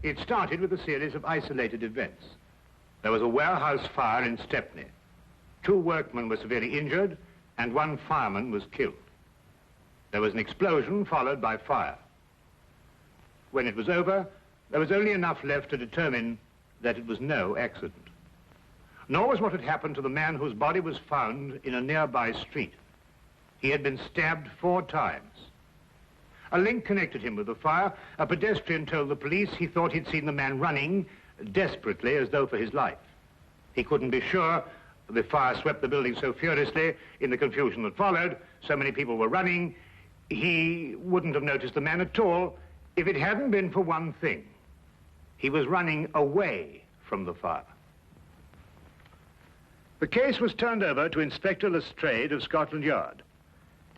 It started with a series of isolated events. There was a warehouse fire in Stepney. 2 workmen were severely injured, and 1 fireman was killed. There was an explosion followed by fire. When it was over, there was only enough left to determine that it was no accident. Nor was what had happened to the man whose body was found in a nearby street. He had been stabbed 4 times. A link connected him with the fire. A pedestrian told the police he thought he'd seen the man running desperately as though for his life. He couldn't be sure. The fire swept the building so furiously in the confusion that followed. So many people were running. He wouldn't have noticed the man at all if it hadn't been for one thing. He was running away from the fire. The case was turned over to Inspector Lestrade of Scotland Yard.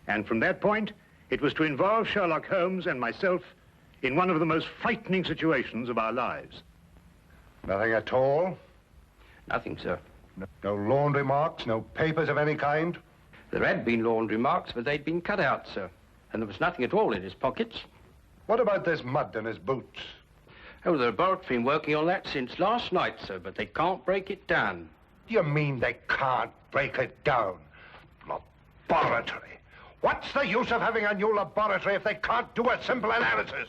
And from that point, it was to involve Sherlock Holmes and myself in one of the most frightening situations of our lives. Nothing at all? Nothing, sir. No laundry marks, no papers of any kind? There had been laundry marks, but they'd been cut out, sir. And there was nothing at all in his pockets. What about this mud in his boots? Oh, the laboratory have been working on that since last night, sir, but they can't break it down. You mean they can't break it down? Laboratory? What's the use of having a new laboratory if they can't do a simple analysis?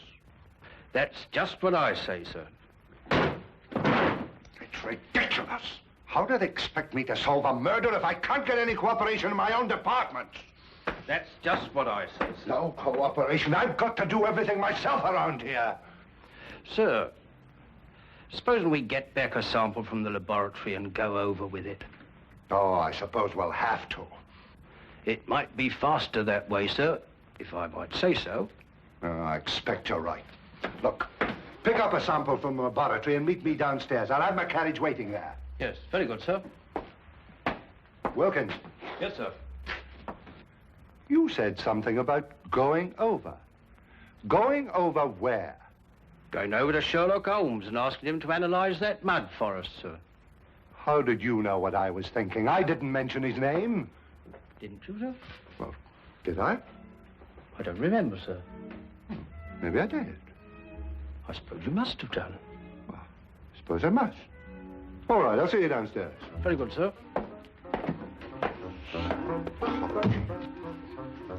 That's just what I say, sir. It's ridiculous. How do they expect me to solve a murder if I can't get any cooperation in my own department? That's just what I say, sir. No cooperation. I've got to do everything myself around here. Sir, supposing we get back a sample from the laboratory and go over with it. Oh, I suppose we'll have to. It might be faster that way, sir, if I might say so. I expect you're right. Look, pick up a sample from the laboratory and meet me downstairs. I'll have my carriage waiting there. Yes, very good, sir. Wilkins. Yes, sir. You said something about going over. Going over where? Going over to Sherlock Holmes and asking him to analyze that mud for us, sir. How did you know what I was thinking? I didn't mention his name. Didn't you, sir? Well, did I? I don't remember, sir. Maybe I did. I suppose you must have done. Well, I suppose I must. All right, I'll see you downstairs. Very good, sir.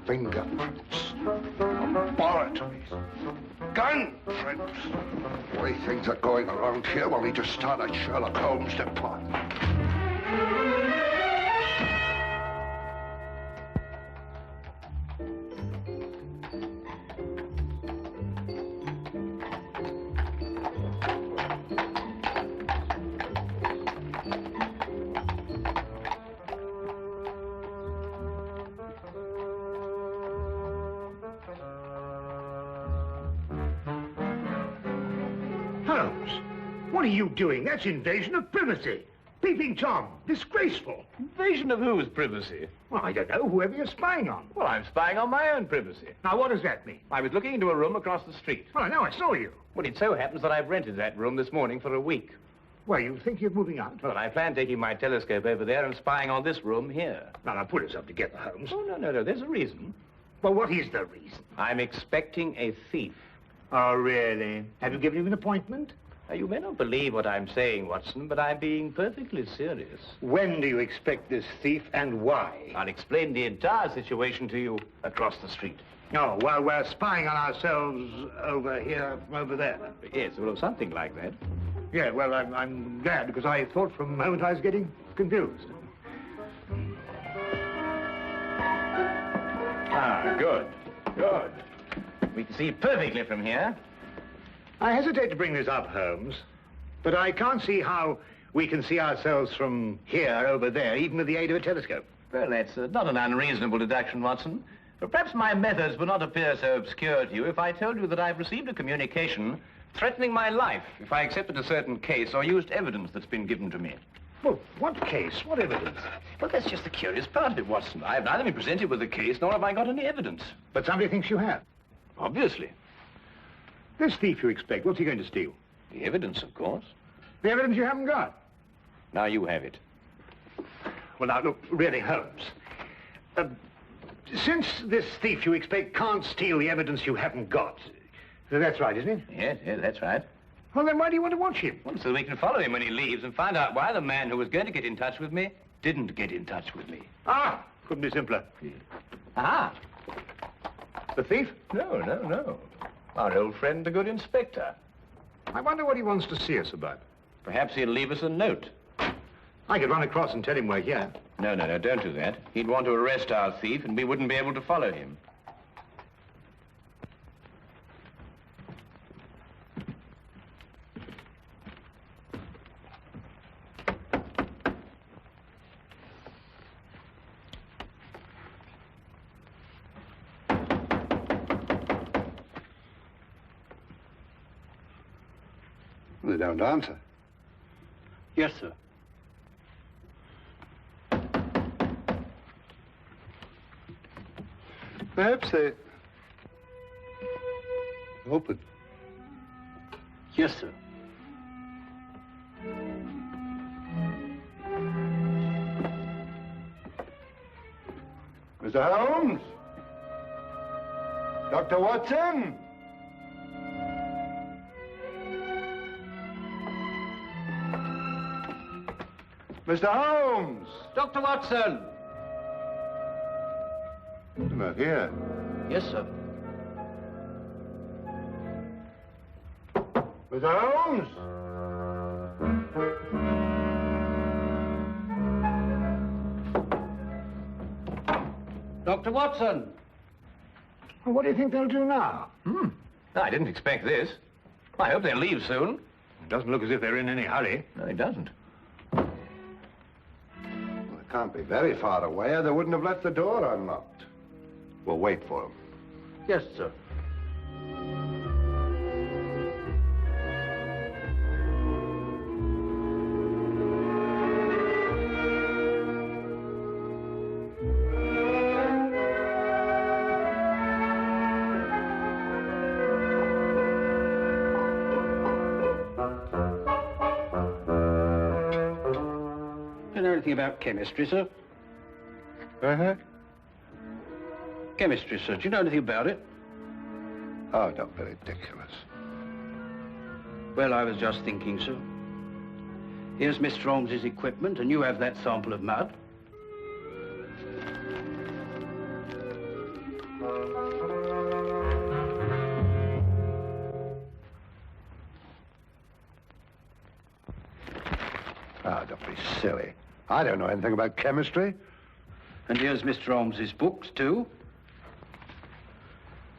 Fingerprints. Laboratories. Gun prints. The way things are going around here, we'll need to start a Sherlock Holmes department. Holmes, what are you doing? That's invasion of privacy. Peeping Tom, disgraceful. Invasion of whose privacy? Well, I don't know, whoever you're spying on. Well, I'm spying on my own privacy. Now, what does that mean? I was looking into a room across the street. Well, I know, I saw you. Well, it so happens that I've rented that room this morning for a week. Well, you think you're moving out? Well, I plan taking my telescope over there and spying on this room here. Now, pull yourself together, Holmes. Oh, no, there's a reason. Well, what is the reason? I'm expecting a thief. Oh, really? Have you given him an appointment? Now, you may not believe what I'm saying, Watson, but I'm being perfectly serious. When do you expect this thief and why? I'll explain the entire situation to you across the street. Oh, well, we're spying on ourselves over here, over there. Yes, well, something like that. Yeah, well, I'm glad, because I thought for a moment I was getting confused. Ah, good. We can see perfectly from here. I hesitate to bring this up, Holmes, but I can't see how we can see ourselves from here over there, even with the aid of a telescope. Well, that's not an unreasonable deduction, Watson. But perhaps my methods would not appear so obscure to you if I told you that I've received a communication threatening my life if I accepted a certain case or used evidence that's been given to me. Well, what case? What evidence? Well, that's just the curious part of it, Watson. I've neither been presented with a case, nor have I got any evidence. But somebody thinks you have. Obviously. This thief you expect, what's he going to steal? The evidence, of course. The evidence you haven't got? Now you have it. Well, now, look, really, Holmes. Since this thief you expect can't steal the evidence you haven't got, that's right, isn't it? Yes, that's right. Well, then why do you want to watch him? Well, so we can follow him when he leaves and find out why the man who was going to get in touch with me didn't get in touch with me. Ah, couldn't be simpler. Ah. The thief? No. Our old friend, the good inspector. I wonder what he wants to see us about. Perhaps he'll leave us a note. I could run across and tell him we're here. No, don't do that. He'd want to arrest our thief, and we wouldn't be able to follow him. They don't answer. Yes, sir. Perhaps they... Open. Yes, sir. Mr. Holmes? Dr. Watson? Mr. Holmes! Dr. Watson! He's not here. Yes, sir. Mr. Holmes? Dr. Watson! Well, what do you think they'll do now? I didn't expect this. I hope they'll leave soon. It doesn't look as if they're in any hurry. No, it doesn't. Well, it can't be very far away, or they wouldn't have left the door unlocked. We'll wait for them. Yes, sir. Do you know anything about chemistry, sir? Uh-huh. Chemistry, sir. Do you know anything about it? Oh, don't be ridiculous. Well, I was just thinking, sir. Here's Mr. Holmes's equipment, and you have that sample of mud. Ah, don't be silly. I don't know anything about chemistry. And here's Mr. Holmes's books, too.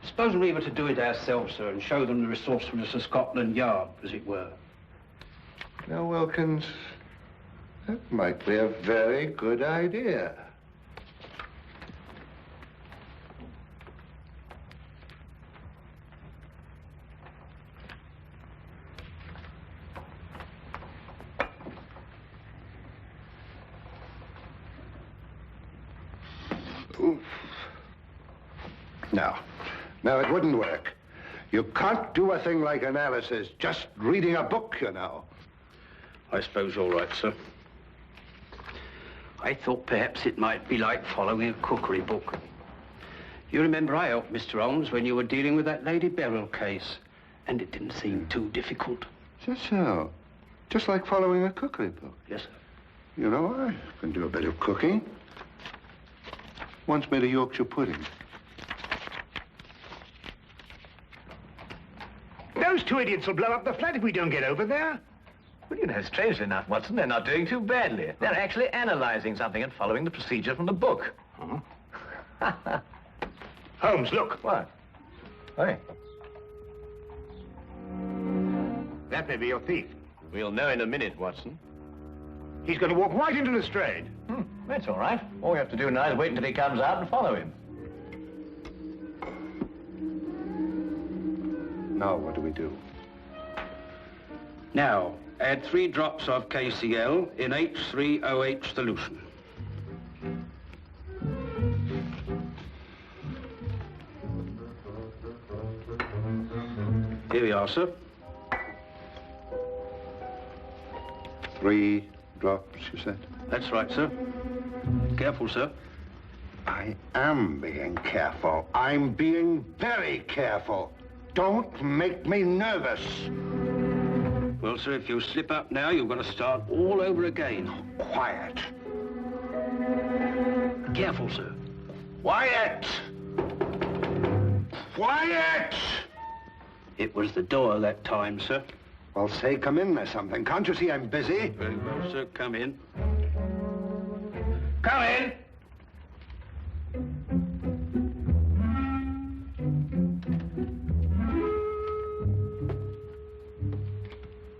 Suppose we were to do it ourselves, sir, and show them the resourcefulness of Scotland Yard, as it were. Now, Wilkins, that might be a very good idea. Oof. No, it wouldn't work. You can't do a thing like analysis just reading a book, you know. I suppose you're right, sir. I thought perhaps it might be like following a cookery book. You remember I helped Mr. Holmes when you were dealing with that Lady Beryl case, and it didn't seem too difficult. Just so. Just like following a cookery book. Yes, sir. You know, I can do a bit of cooking. Once made a Yorkshire pudding. Those two idiots will blow up the flat if we don't get over there. Well, you know, strangely enough, Watson, they're not doing too badly. They're actually analyzing something and following the procedure from the book. Huh? Holmes, look. What? Hey. That may be your thief. We'll know in a minute, Watson. He's going to walk right into Lestrade. That's all right. All we have to do now is wait until he comes out and follow him. Now, what do we do? Now, add 3 drops of KCl in H3OH solution. Here we are, sir. 3 drops, you said? That's right, sir. Careful, sir. I am being careful. I'm being very careful. Don't make me nervous. Well, sir, if you slip up now, you've got to start all over again. Quiet. Careful, sir. Quiet! Quiet! It was the door that time, sir. Well, say, come in or something. Can't you see I'm busy? Very well, sir. Come in. Come in.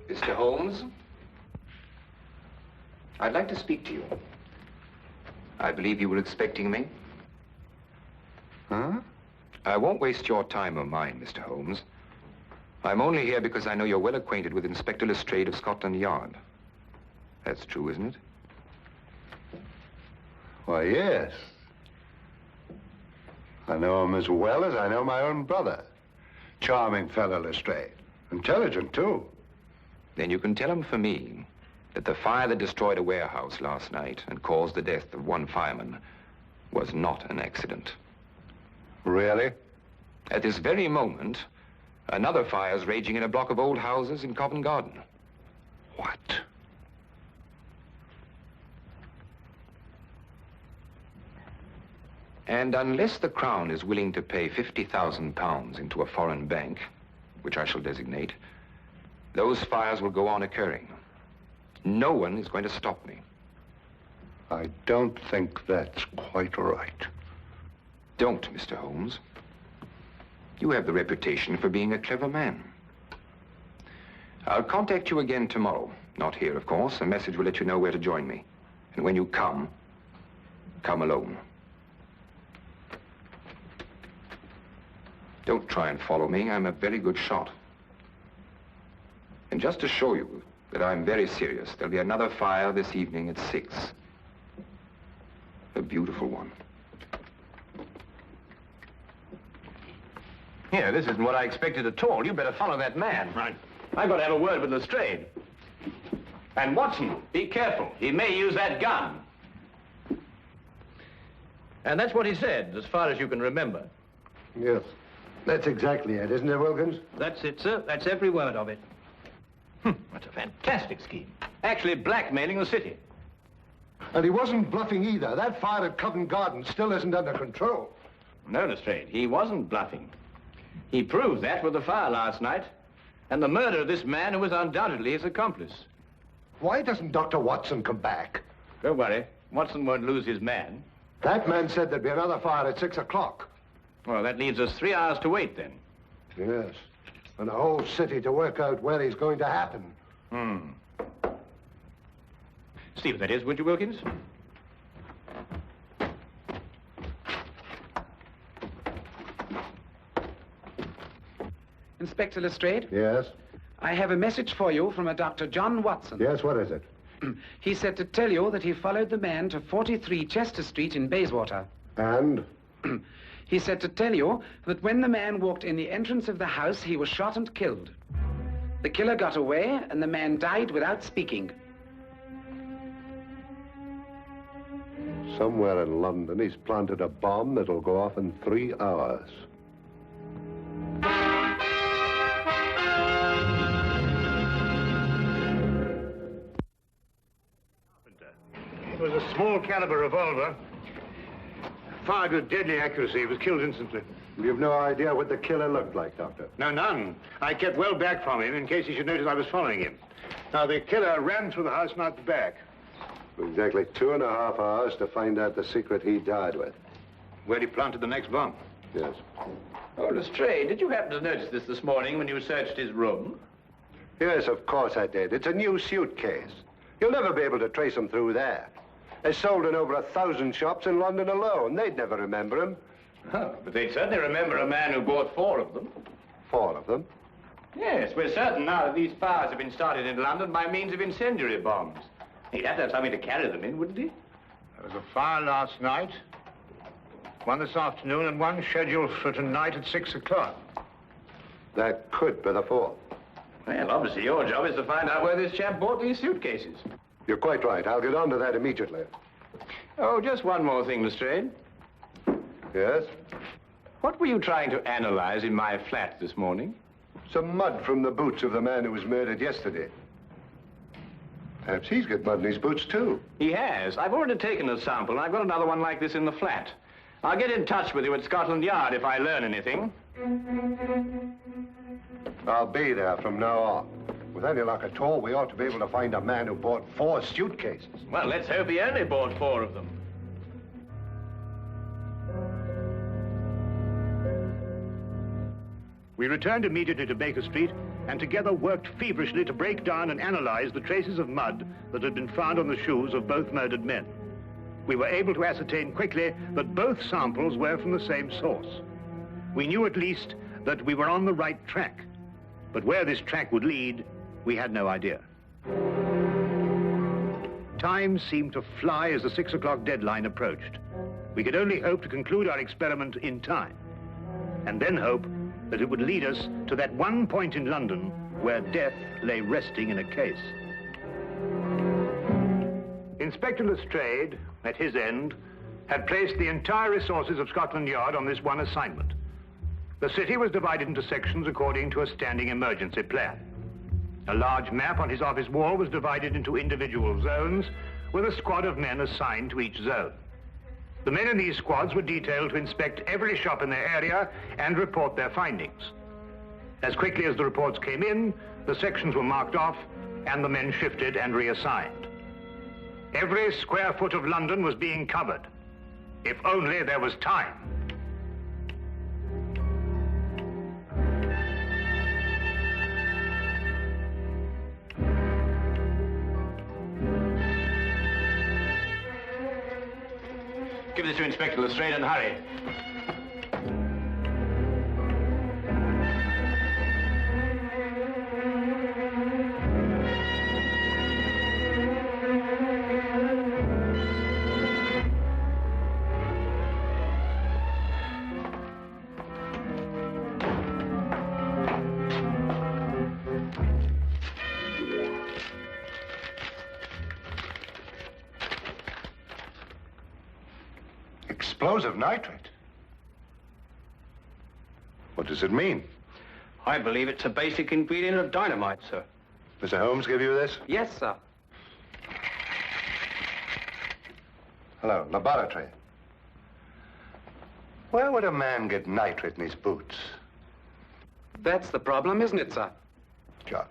Mr. Holmes, I'd like to speak to you. I believe you were expecting me. Huh? I won't waste your time or mine, Mr. Holmes. I'm only here because I know you're well acquainted with Inspector Lestrade of Scotland Yard. That's true, isn't it? Why, yes. I know him as well as I know my own brother. Charming fellow, Lestrade. Intelligent, too. Then you can tell him for me that the fire that destroyed a warehouse last night and caused the death of one fireman was not an accident. Really? At this very moment, another fire is raging in a block of old houses in Covent Garden. What? And unless the Crown is willing to pay £50,000 into a foreign bank, which I shall designate, those fires will go on occurring. No one is going to stop me. I don't think that's quite right. Don't, Mr. Holmes. You have the reputation for being a clever man. I'll contact you again tomorrow. Not here, of course. A message will let you know where to join me. And when you come alone. Don't try and follow me. I'm a very good shot. And just to show you that I'm very serious, there'll be another fire this evening at 6. A beautiful one. Here, this isn't what I expected at all. You better follow that man. Right. I've got to have a word with Lestrade. And Watson, be careful. He may use that gun. And that's what he said, as far as you can remember. Yes. That's exactly it, isn't it, Wilkins? That's it, sir. That's every word of it. That's a fantastic scheme. Actually blackmailing the city. And he wasn't bluffing either. That fire at Covent Garden still isn't under control. No, Lestrade, he wasn't bluffing. He proved that with the fire last night, and the murder of this man who was undoubtedly his accomplice. Why doesn't Dr. Watson come back? Don't worry, Watson won't lose his man. That man said there'd be another fire at 6 o'clock. Well, that leaves us 3 hours to wait, then. Yes. And the whole city to work out where he's going to happen. See what that is, would you, Wilkins? Inspector Lestrade, Yes? I have a message for you from a Dr. John Watson. Yes, what is it? He said to tell you that he followed the man to 43 Chester Street in Bayswater. And? He said to tell you that when the man walked in the entrance of the house, he was shot and killed. The killer got away, and the man died without speaking. Somewhere in London, he's planted a bomb that'll go off in 3 hours. It was a small caliber revolver. Fired with deadly accuracy. He was killed instantly. You've no idea what the killer looked like, Doctor? No, none. I kept well back from him in case he should notice I was following him. Now, the killer ran through the house and out the back. Exactly 2.5 hours to find out the secret he died with. Where he planted the next bomb. Yes. Oh, Lestrade, did you happen to notice this morning when you searched his room? Yes, of course I did. It's a new suitcase. You'll never be able to trace him through there. It's sold in over 1,000 shops in London alone. They'd never remember him. Oh, but they'd certainly remember a man who bought 4 of them. 4 of them? Yes, we're certain now that these fires have been started in London by means of incendiary bombs. He'd have to have something to carry them in, wouldn't he? There was a fire last night, one this afternoon, and one scheduled for tonight at 6 o'clock. That could be the 4th. Well, obviously your job is to find out where this chap bought these suitcases. You're quite right. I'll get on to that immediately. Oh, just one more thing, Lestrade. Yes? What were you trying to analyze in my flat this morning? Some mud from the boots of the man who was murdered yesterday. Perhaps he's got mud in his boots, too. He has. I've already taken a sample, and I've got another one like this in the flat. I'll get in touch with you at Scotland Yard if I learn anything. I'll be there from now on. With any luck at all, we ought to be able to find a man who bought 4 suitcases. Well, let's hope he only bought 4 of them. We returned immediately to Baker Street and together worked feverishly to break down and analyze the traces of mud that had been found on the shoes of both murdered men. We were able to ascertain quickly that both samples were from the same source. We knew at least that we were on the right track, but where this track would lead, we had no idea. Time seemed to fly as the 6 o'clock deadline approached. We could only hope to conclude our experiment in time, and then hope that it would lead us to that one point in London where death lay resting in a case. Inspector Lestrade, at his end, had placed the entire resources of Scotland Yard on this one assignment. The city was divided into sections according to a standing emergency plan. A large map on his office wall was divided into individual zones, with a squad of men assigned to each zone. The men in these squads were detailed to inspect every shop in their area and report their findings. As quickly as the reports came in, the sections were marked off and the men shifted and reassigned. Every square foot of London was being covered, if only there was time. Give this to Inspector Lestrade and hurry. Explosive nitrate? What does it mean? I believe it's a basic ingredient of dynamite, sir. Mr. Holmes give you this? Yes, sir. Hello, laboratory. Where would a man get nitrate in his boots? That's the problem, isn't it, sir? John.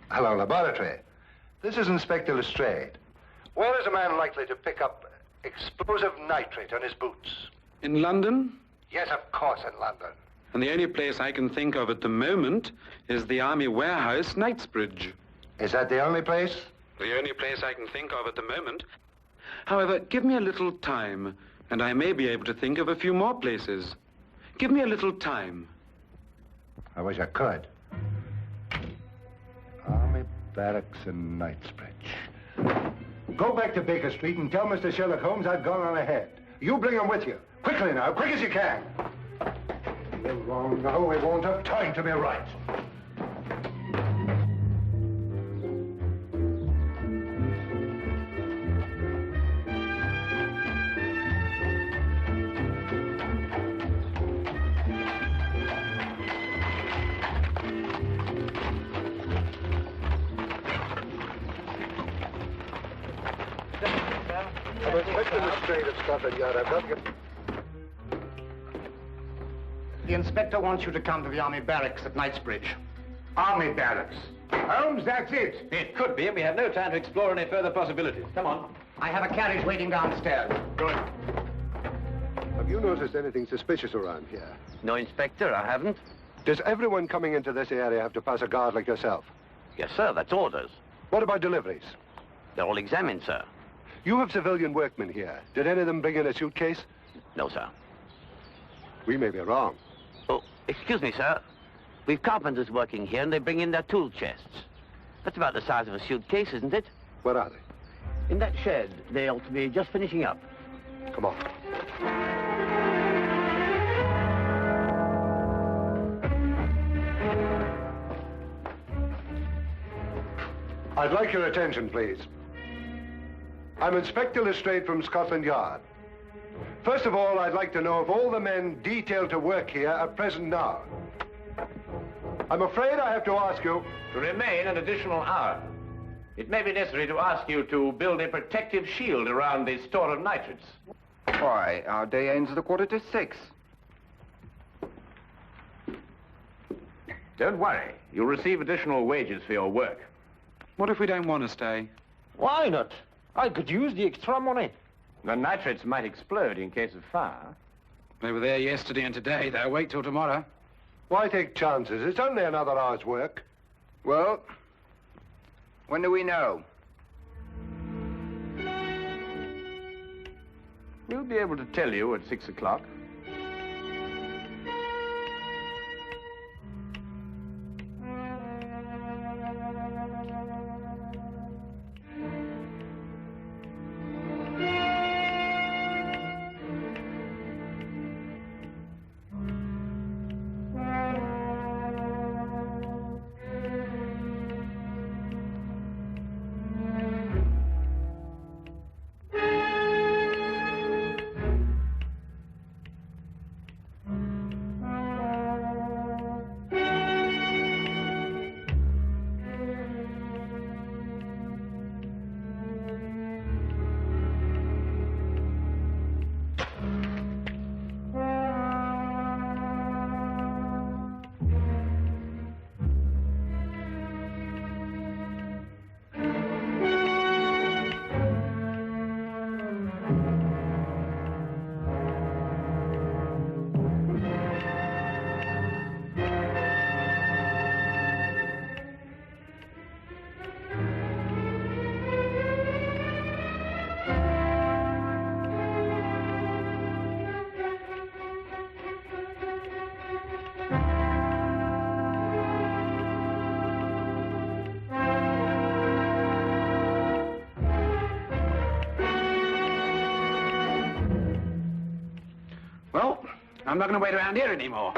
Hello, laboratory. This is Inspector Lestrade. Where is a man likely to pick up explosive nitrate on his boots? In London? Yes, of course, in London. And the only place I can think of at the moment is the Army warehouse, Knightsbridge. Is that the only place? The only place I can think of at the moment. However, give me a little time, and I may be able to think of a few more places. Give me a little time. I wish I could. Army barracks in Knightsbridge. Go back to Baker Street and tell Mr. Sherlock Holmes I've gone on ahead. You bring him with you. Quickly now, quick as you can. You're wrong now. We won't have time to be right. I'm Inspector Lestrade of Scotland Yard. I've got to get... The inspector wants you to come to the Army barracks at Knightsbridge. Army barracks? Holmes, that's it. It could be, and we have no time to explore any further possibilities. Come on. I have a carriage waiting downstairs. Good. Have you noticed anything suspicious around here? No, Inspector, I haven't. Does everyone coming into this area have to pass a guard like yourself? Yes, sir, that's orders. What about deliveries? They're all examined, sir. You have civilian workmen here. Did any of them bring in a suitcase? No, sir. We may be wrong. Oh, excuse me, sir. We've carpenters working here, and they bring in their tool chests. That's about the size of a suitcase, isn't it? Where are they? In that shed. They ought to be just finishing up. Come on. I'd like your attention, please. I'm Inspector Lestrade from Scotland Yard. First of all, I'd like to know if all the men detailed to work here are present now. I'm afraid I have to ask you. To remain an additional hour. It may be necessary to ask you to build a protective shield around the store of nitrates. Why, our day ends at 6:15. Don't worry. You'll receive additional wages for your work. What if we don't want to stay? Why not? I could use the extra money. The nitrates might explode in case of fire. They were there yesterday and today. They'll wait till tomorrow. Why take chances? It's only another hour's work. Well, when do we know? We'll be able to tell you at 6 o'clock. Well, I'm not going to wait around here anymore.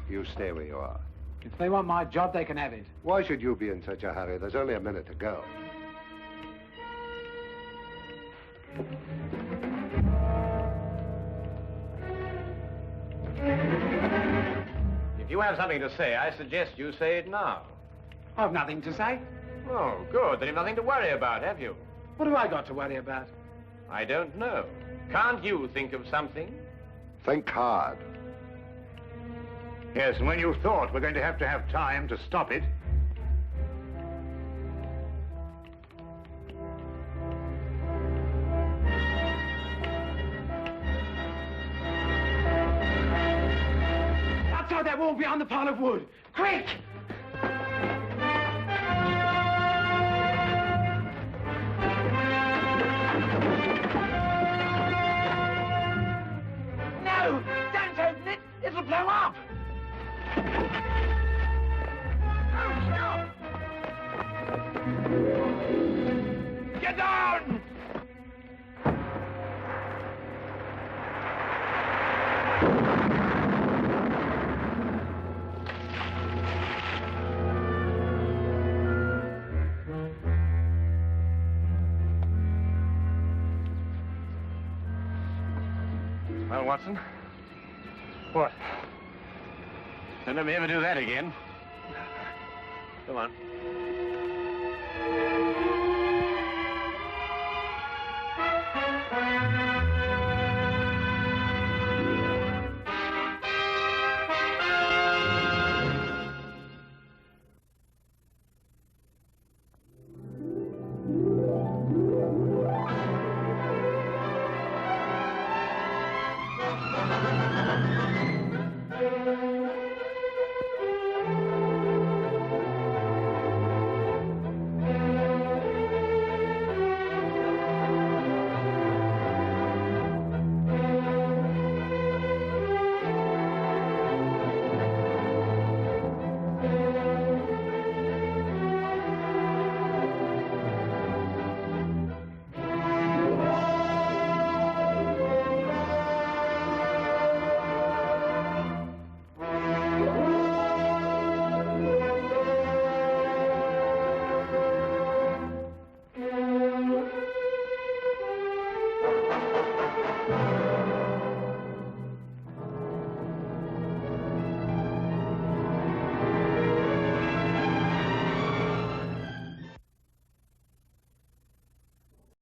You stay where you are. If they want my job, they can have it. Why should you be in such a hurry? There's only a minute to go. If you have something to say, I suggest you say it now. I've nothing to say. Oh, good. Then you've nothing to worry about, have you? What have I got to worry about? I don't know. Can't you think of something? Think hard. Yes, and when you thought we're going to have time to stop it, outside that wall behind the pile of wood. Quick! No! Don't open it! It'll blow up! Oh, stop! Get down! Well, Watson? What? Don't let me ever do that again. Come on.